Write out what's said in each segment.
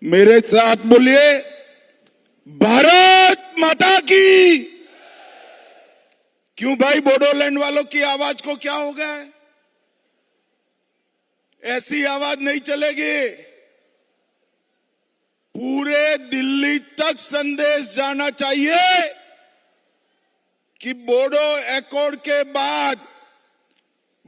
मेरे साथ बोलिए, भारत माता की। क्यों भाई, बोडोलैंड वालों की आवाज को क्या हो गया है? ऐसी आवाज नहीं चलेगी। पूरे दिल्ली तक संदेश जाना चाहिए कि बोडो एकॉर्ड के बाद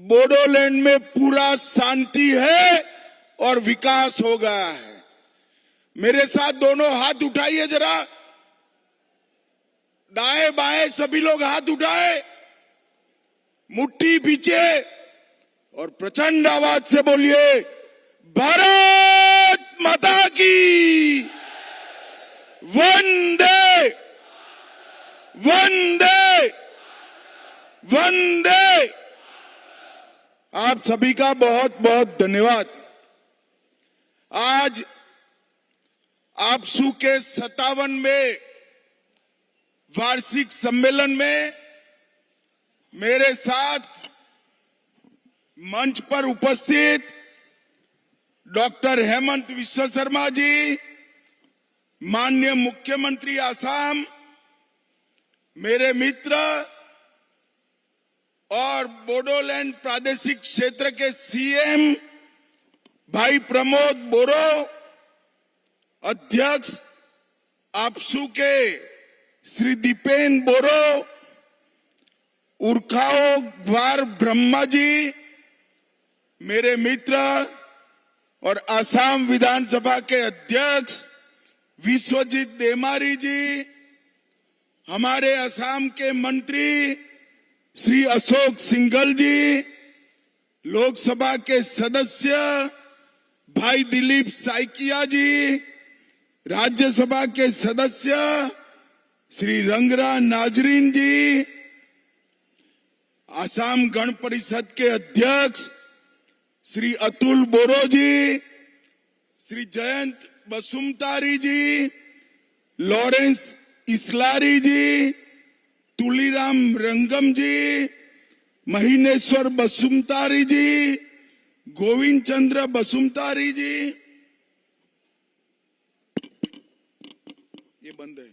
बोडोलैंड में पूरा शांति है और विकास हो गया है। मेरे साथ दोनों हाथ उठाइए जरा, दाएं बाएं सभी लोग हाथ उठाए, मुट्ठी पीछे और प्रचंड आवाज से बोलिए, भारत माता की। वंदे वंदे वंदे। आप सभी का बहुत बहुत धन्यवाद। आज आपसू के 57वें वार्षिक सम्मेलन में मेरे साथ मंच पर उपस्थित डॉक्टर हेमंत विश्व शर्मा जी, माननीय मुख्यमंत्री आसाम, मेरे मित्र और बोडोलैंड प्रादेशिक क्षेत्र के सीएम भाई प्रमोद बोरो, अध्यक्ष आपसू के श्री दीपेन बोरो, उर्खाओ ग्वार ब्रह्मा जी, मेरे मित्र और आसाम विधानसभा के अध्यक्ष विश्वजीत देमारी जी, हमारे असम के मंत्री श्री अशोक सिंघल जी, लोकसभा के सदस्य भाई दिलीप साइकिया जी, राज्यसभा के सदस्य श्री रंगरा नाजरीन जी, आसाम गण परिषद के अध्यक्ष श्री अतुल बोरो जी, श्री जयंत बसुमतारी जी, लॉरेंस इस्लारी जी, तुलीराम रंगम जी, महीनेश्वर बसुमतारी जी, गोविंद चंद्र बसुमतारी जी, ये बंद है।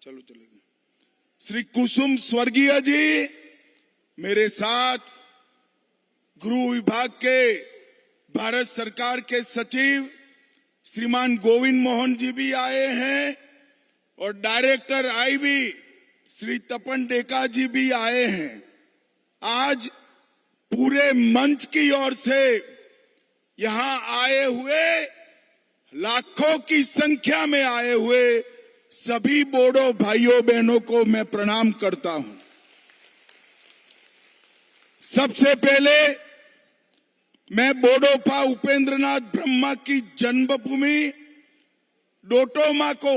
चलो चलेगा। श्री कुसुम स्वर्गीय जी, मेरे साथ गृह विभाग के भारत सरकार के सचिव श्रीमान गोविंद मोहन जी भी आए हैं और डायरेक्टर आईबी श्री तपन डेका जी भी आए हैं। आज पूरे मंच की ओर से यहां आए हुए, लाखों की संख्या में आए हुए सभी बोडो भाइयों बहनों को मैं प्रणाम करता हूं। सबसे पहले मैं बोडोफा उपेंद्रनाथ ब्रह्मा की जन्मभूमि डोटोमा को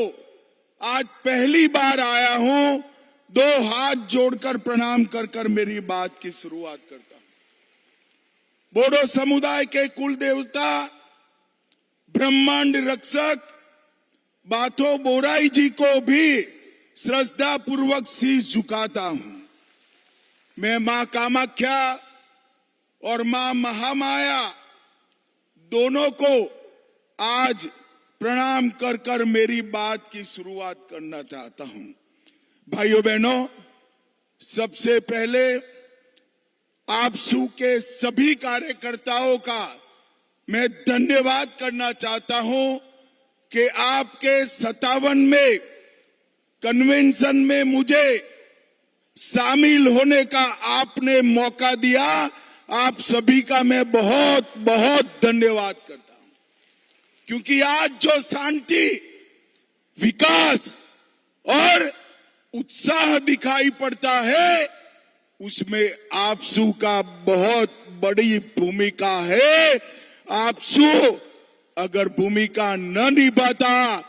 आज पहली बार आया हूं। दो हाथ जोड़कर प्रणाम कर कर मेरी बात की शुरुआत करता हूं। बोडो समुदाय के कुल देवता, ब्रह्मांड रक्षक बाथो बोराई जी को भी श्रद्धा पूर्वक शीश झुकाता हूं। मैं मां कामाख्या और मां महामाया दोनों को आज प्रणाम कर कर मेरी बात की शुरुआत करना चाहता हूं। भाइयों बहनों, सबसे पहले आपसू के सभी कार्यकर्ताओं का मैं धन्यवाद करना चाहता हूं कि आपके 57वें कन्वेंशन में मुझे शामिल होने का आपने मौका दिया। आप सभी का मैं बहुत बहुत धन्यवाद करता हूं, क्योंकि आज जो शांति, विकास और उत्साह दिखाई पड़ता है, उसमें आपसू का बहुत बड़ी भूमिका है। आपसू अगर भूमिका न निभाता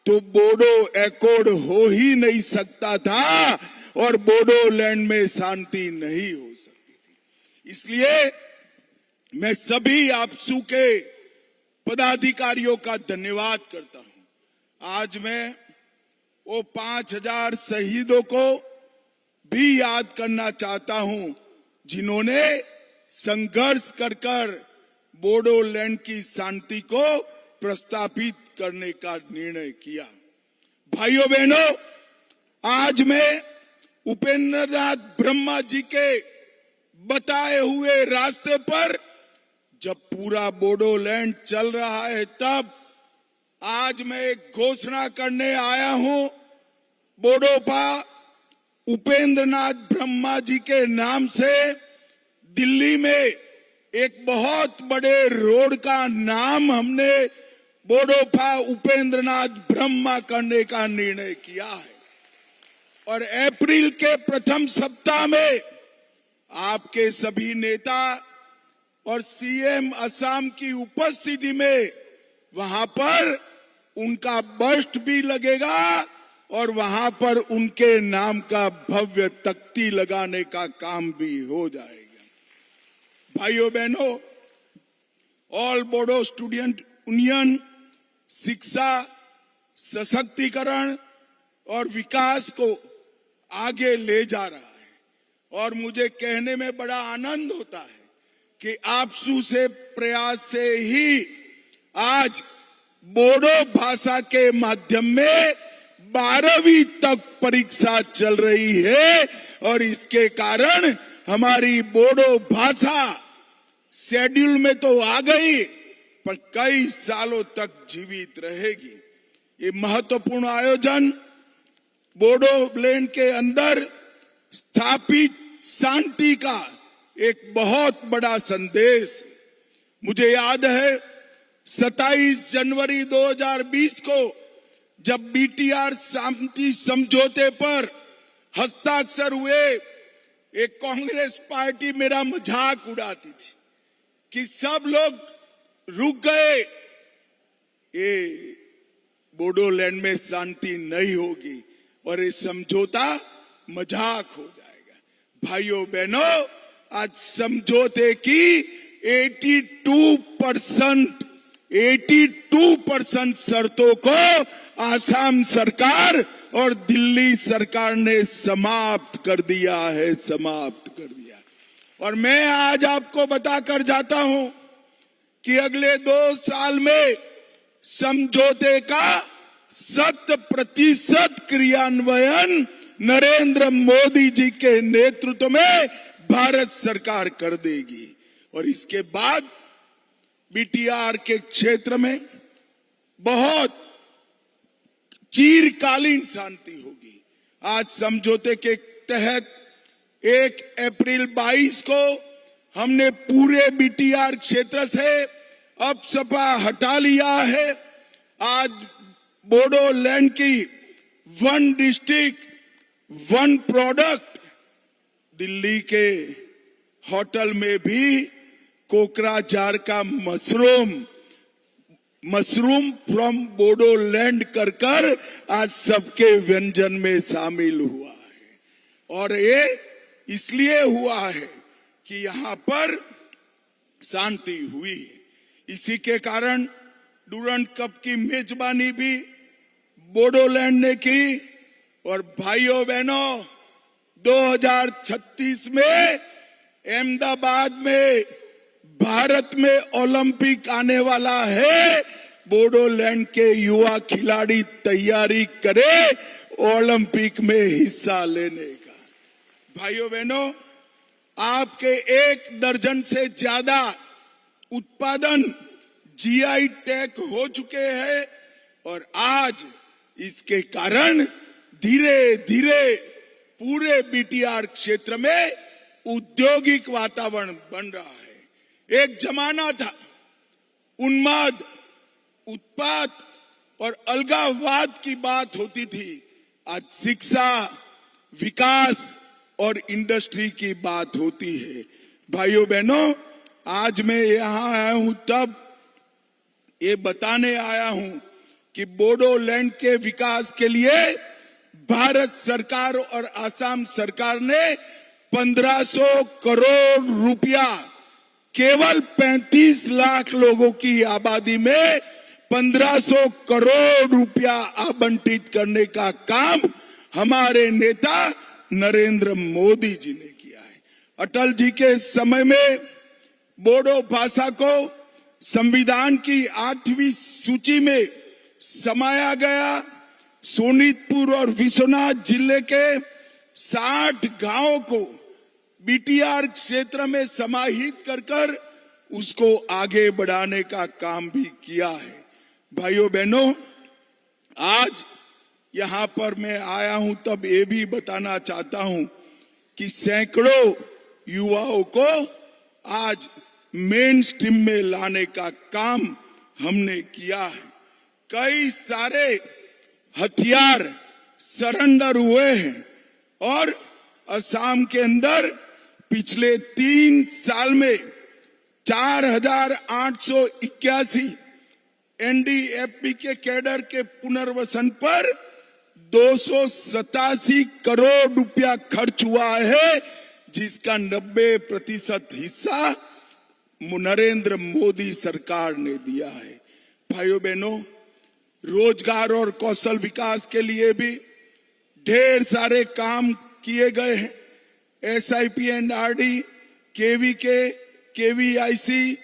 तो बोडो एकॉर्ड हो ही नहीं सकता था और बोडोलैंड में शांति नहीं हो सकती थी। इसलिए मैं सभी आपसू के पदाधिकारियों का धन्यवाद करता हूं। आज मैं वो 5000 शहीदों को भी याद करना चाहता हूं जिन्होंने संघर्ष कर बोडोलैंड की शांति को प्रस्तापित करने का निर्णय किया। भाइयों बहनों, आज मैं उपेंद्रनाथ ब्रह्मा जी के बताए हुए रास्ते पर जब पूरा बोडोलैंड चल रहा है, तब आज मैं एक घोषणा करने आया हूं। बोडोपा उपेंद्रनाथ ब्रह्मा जी के नाम से दिल्ली में एक बहुत बड़े रोड का नाम हमने बोडोपा उपेंद्रनाथ ब्रह्मा करने का निर्णय किया है। और अप्रैल के प्रथम सप्ताह में आपके सभी नेता और सीएम असम की उपस्थिति में वहां पर उनका बस्ट भी लगेगा और वहां पर उनके नाम का भव्य तख्ती लगाने का काम भी हो जाएगा। भाइयों बहनों, ऑल बोडो स्टूडेंट यूनियन शिक्षा, सशक्तिकरण और विकास को आगे ले जा रहा है और मुझे कहने में बड़ा आनंद होता है कि आपसू से प्रयास से ही आज बोडो भाषा के माध्यम में 12वीं तक परीक्षा चल रही है और इसके कारण हमारी बोडो भाषा शेड्यूल में तो आ गई पर कई सालों तक जीवित रहेगी। ये महत्वपूर्ण आयोजन बोडोलैंड के अंदर स्थापित शांति का एक बहुत बड़ा संदेश। मुझे याद है 27 जनवरी 2020 को जब बीटीआर शांति समझौते पर हस्ताक्षर हुए, एक कांग्रेस पार्टी मेरा मजाक उड़ाती थी कि सब लोग रुक गए, ये बोडोलैंड में शांति नहीं होगी और ये समझौता मजाक हो जाएगा। भाइयों बहनों, आज समझौते की 82% शर्तों को आसाम सरकार और दिल्ली सरकार ने समाप्त कर दिया है, समाप्त कर दिया। और मैं आज आपको बताकर जाता हूं कि अगले 2 साल में समझौते का 100% क्रियान्वयन नरेंद्र मोदी जी के नेतृत्व में भारत सरकार कर देगी और इसके बाद बीटीआर के क्षेत्र में बहुत चिरकालीन शांति होगी। आज समझौते के तहत 1 अप्रैल 22 को हमने पूरे बीटीआर क्षेत्र से अपसपा हटा लिया है। आज बोडोलैंड की 1 डिस्ट्रिक्ट 1 प्रोडक्ट, दिल्ली के होटल में भी कोकराझार का मशरूम फ्रॉम बोडोलैंड कर आज सबके व्यंजन में शामिल हुआ है। और ये इसलिए हुआ है कि यहाँ पर शांति हुई है। इसी के कारण डूरंड कप की मेजबानी भी बोडोलैंड ने की। और भाइयों बहनों, 2036 में अहमदाबाद में भारत में ओलंपिक आने वाला है। बोडोलैंड के युवा खिलाड़ी तैयारी करे ओलंपिक में हिस्सा लेने का। भाइयों बहनों, आपके 1 दर्जन से ज्यादा उत्पादन जीआई टैग हो चुके हैं और आज इसके कारण धीरे धीरे पूरे बीटीआर क्षेत्र में औद्योगिक वातावरण बन रहा है। एक जमाना था उन्माद, उत्पात और अलगाववाद की बात होती थी। आज शिक्षा, विकास और इंडस्ट्री की बात होती है। भाइयों बहनों, आज मैं यहां आया हूं तब ये बताने आया हूं कि बोडोलैंड के विकास के लिए भारत सरकार और असम सरकार ने 1500 करोड़ रुपया केवल 35 लाख लोगों की आबादी में 1500 करोड़ रुपया आवंटित करने का काम हमारे नेता नरेंद्र मोदी जी ने किया है। अटल जी के समय में बोडो भाषा को संविधान की 8वीं सूची में समाया गया। सोनीतपुर और विश्वनाथ जिले के 60 गांवों को बीटीआर क्षेत्र में समाहित कर उसको आगे बढ़ाने का काम भी किया है। भाइयों बहनों, आज यहां पर मैं आया हूं तब ये भी बताना चाहता हूं कि सैकड़ों युवाओं को आज मेन स्ट्रीम में लाने का काम हमने किया है। कई सारे हथियार सरेंडर हुए हैं और असम के अंदर पिछले 3 साल में 4,881 एनडीएफबी के कैडर के पुनर्वसन पर 287 करोड़ रुपया खर्च हुआ है, जिसका 90% हिस्सा नरेंद्र मोदी सरकार ने दिया है। भाइयों बहनों, रोजगार और कौशल विकास के लिए भी ढेर सारे काम किए गए हैं। SIP&RD, KVK, KVIC,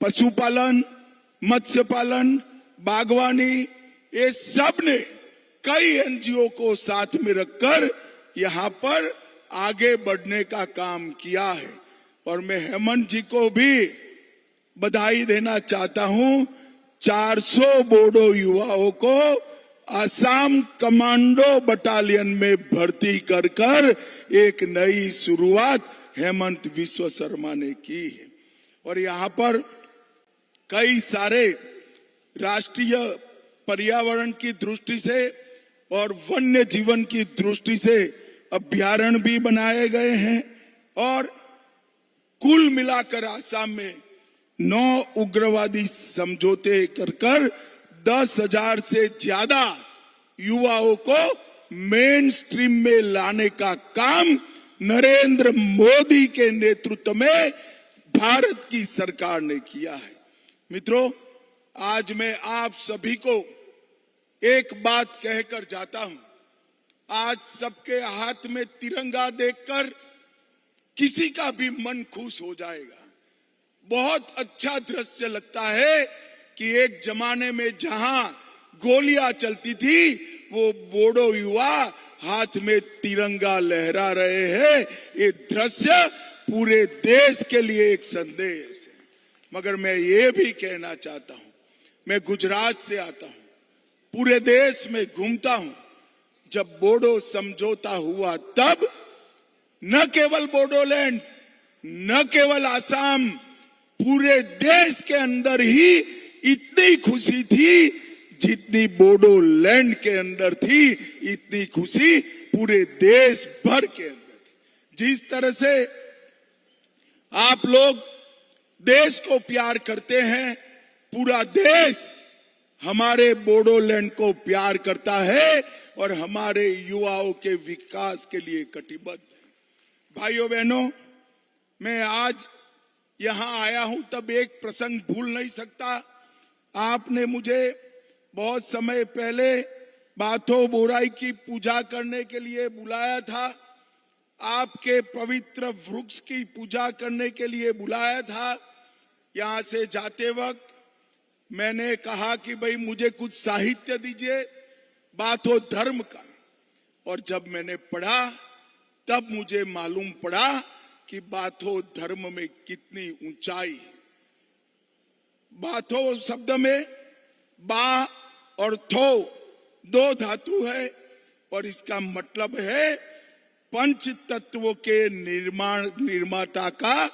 पशुपालन, मत्स्य पालन, बागवानी, ये सब ने कई एनजीओ को साथ में रखकर यहाँ पर आगे बढ़ने का काम किया है। और मैं हेमंत जी को भी बधाई देना चाहता हूं। 400 बोडो युवाओं को असम कमांडो बटालियन में भर्ती कर एक नई शुरुआत हेमंत विश्व शर्मा ने की है। और यहाँ पर कई सारे राष्ट्रीय पर्यावरण की दृष्टि से और वन्य जीवन की दृष्टि से अभ्यारण्य भी बनाए गए हैं। और कुल मिलाकर आसाम में 9 उग्रवादी समझौते कर 10,000 से ज्यादा युवाओं को मेन स्ट्रीम में लाने का काम नरेंद्र मोदी के नेतृत्व में भारत की सरकार ने किया है। मित्रों, आज मैं आप सभी को एक बात कहकर जाता हूं। आज सबके हाथ में तिरंगा देखकर किसी का भी मन खुश हो जाएगा। बहुत अच्छा दृश्य लगता है कि एक जमाने में जहां गोलियां चलती थी, वो बोडो युवा हाथ में तिरंगा लहरा रहे हैं। ये दृश्य पूरे देश के लिए एक संदेश है। मगर मैं ये भी कहना चाहता हूं, मैं गुजरात से आता हूं, पूरे देश में घूमता हूं। जब बोडो समझौता हुआ तब न केवल बोडोलैंड, न केवल आसाम, पूरे देश के अंदर ही इतनी खुशी थी जितनी बोडोलैंड के अंदर थी, इतनी खुशी पूरे देश भर के अंदर थी। जिस तरह से आप लोग देश को प्यार करते हैं, पूरा देश हमारे बोडोलैंड को प्यार करता है और हमारे युवाओं के विकास के लिए कटिबद्ध है। भाइयों बहनों, मैं आज यहां आया हूं तब एक प्रसंग भूल नहीं सकता। आपने मुझे बहुत समय पहले बाथो बोराई की पूजा करने के लिए बुलाया था, आपके पवित्र वृक्ष की पूजा करने के लिए बुलाया था। यहां से जाते वक्त मैंने कहा कि भाई मुझे कुछ साहित्य दीजिए बाथो धर्म का। और जब मैंने पढ़ा तब मुझे मालूम पड़ा कि बाथो धर्म में कितनी ऊंचाई है। बाथो शब्द में बा और थो 2 धातु है और इसका मतलब है पंच तत्वों के निर्माता का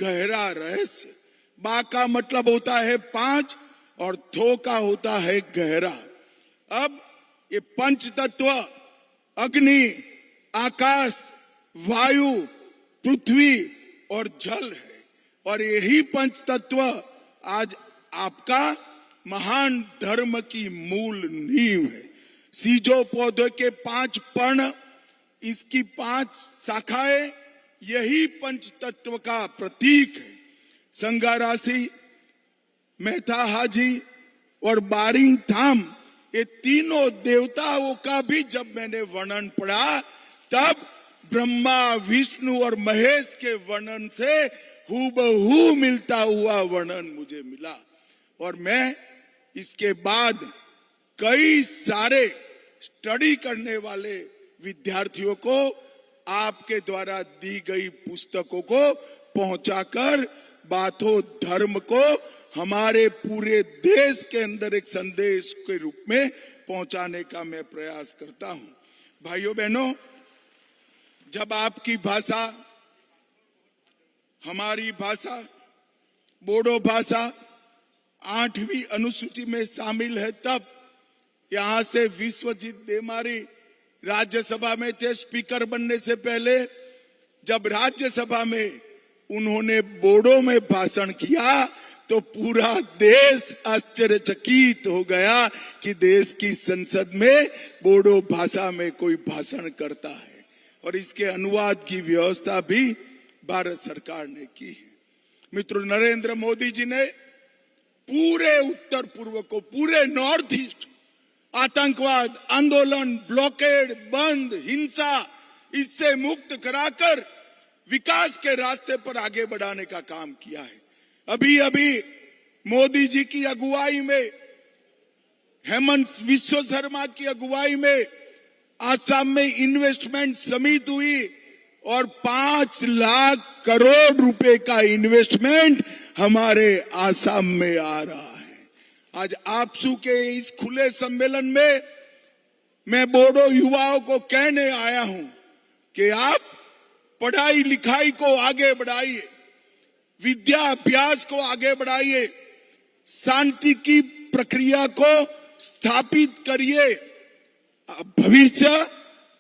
गहरा रहस्य। बा का मतलब होता है 5 और थो का होता है गहरा। अब ये पंच तत्व अग्नि, आकाश, वायु, पृथ्वी और जल है। और यही पंच तत्व आज आपका महान धर्म की मूल नींव है। सीजो पौधे के 5 पर्ण, इसकी 5 शाखाएं, यही पंच तत्व का प्रतीक है। संगारासी, मेहता हाजी और बारिंग थाम, ये तीनों देवताओं का भी जब मैंने वर्णन पढ़ा तब ब्रह्मा, विष्णु और महेश के वर्णन से हूबहू मिलता हुआ वर्णन मुझे मिला। और मैं इसके बाद कई सारे स्टडी करने वाले विद्यार्थियों को आपके द्वारा दी गई पुस्तकों को पहुंचाकर बाथो धर्म को हमारे पूरे देश के अंदर एक संदेश के रूप में पहुंचाने का मैं प्रयास करता हूं। भाइयों बहनों, जब आपकी भाषा, हमारी भाषा, बोडो भाषा 8वीं अनुसूची में शामिल है, तब यहां से विश्वजीत देमारी राज्यसभा में थे स्पीकर बनने से पहले। जब राज्यसभा में उन्होंने बोडो में भाषण किया तो पूरा देश आश्चर्यचकित हो गया कि देश की संसद में बोडो भाषा में कोई भाषण करता है। और इसके अनुवाद की व्यवस्था भी भारत सरकार ने की है। मित्रों, नरेंद्र मोदी जी ने पूरे उत्तर पूर्व को, पूरे नॉर्थ ईस्ट, आतंकवाद, आंदोलन, ब्लॉकेड, बंद, हिंसा, इससे मुक्त कराकर विकास के रास्ते पर आगे बढ़ाने का काम किया है। अभी अभी मोदी जी की अगुवाई में, हेमंत विश्व शर्मा की अगुवाई में आसाम में इन्वेस्टमेंट समिट हुई और 5 लाख करोड़ रुपए का इन्वेस्टमेंट हमारे आसाम में आ रहा है। आज आपसू के इस खुले सम्मेलन में मैं बोडो युवाओं को कहने आया हूं कि आप पढ़ाई लिखाई को आगे बढ़ाइए, विद्या अभ्यास को आगे बढ़ाइए, शांति की प्रक्रिया को स्थापित करिए। भविष्य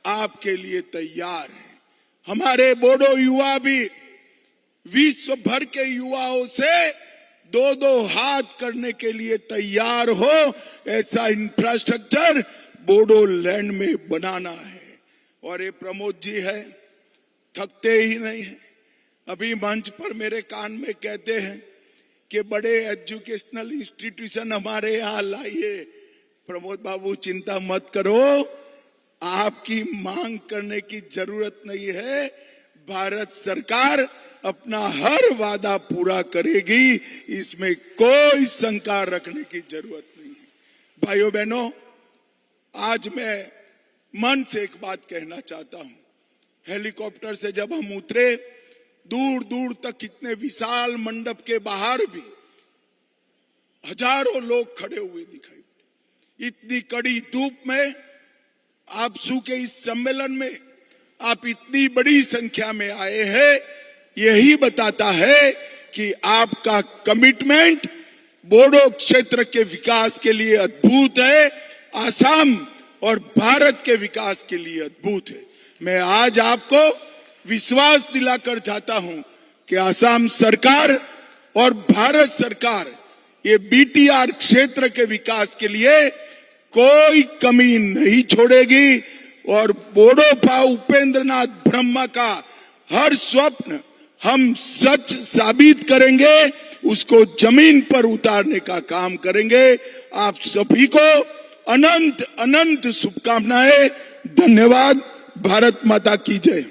आपके लिए तैयार है। हमारे बोडो युवा भी विश्व भर के युवाओं से 2-2 हाथ करने के लिए तैयार हो, ऐसा इंफ्रास्ट्रक्चर बोडोलैंड में बनाना है। और ये प्रमोद जी है, थकते ही नहीं है। अभी मंच पर मेरे कान में कहते हैं कि बड़े एजुकेशनल इंस्टीट्यूशन हमारे यहाँ लाइए। प्रमोद बाबू, चिंता मत करो, आपकी मांग करने की जरूरत नहीं है। भारत सरकार अपना हर वादा पूरा करेगी, इसमें कोई शंका रखने की जरूरत नहीं है। भाइयों बहनों, आज मैं मन से एक बात कहना चाहता हूं। हेलीकॉप्टर से जब हम उतरे, दूर दूर तक इतने विशाल मंडप के बाहर भी हजारों लोग खड़े हुए दिखाई पड़े। इतनी कड़ी धूप में आपसू के इस सम्मेलन में आप इतनी बड़ी संख्या में आए हैं, यही बताता है कि आपका कमिटमेंट बोडो क्षेत्र के विकास के लिए अद्भुत है, आसाम और भारत के विकास के लिए अद्भुत है। मैं आज आपको विश्वास दिलाकर चाहता हूं कि आसाम सरकार और भारत सरकार ये बीटीआर क्षेत्र के विकास के लिए कोई कमी नहीं छोड़ेगी। और बोडोफा उपेंद्रनाथ ब्रह्मा का हर स्वप्न हम सच साबित करेंगे, उसको जमीन पर उतारने का काम करेंगे। आप सभी को अनंत अनंत शुभकामनाएं। धन्यवाद। भारत माता की जय।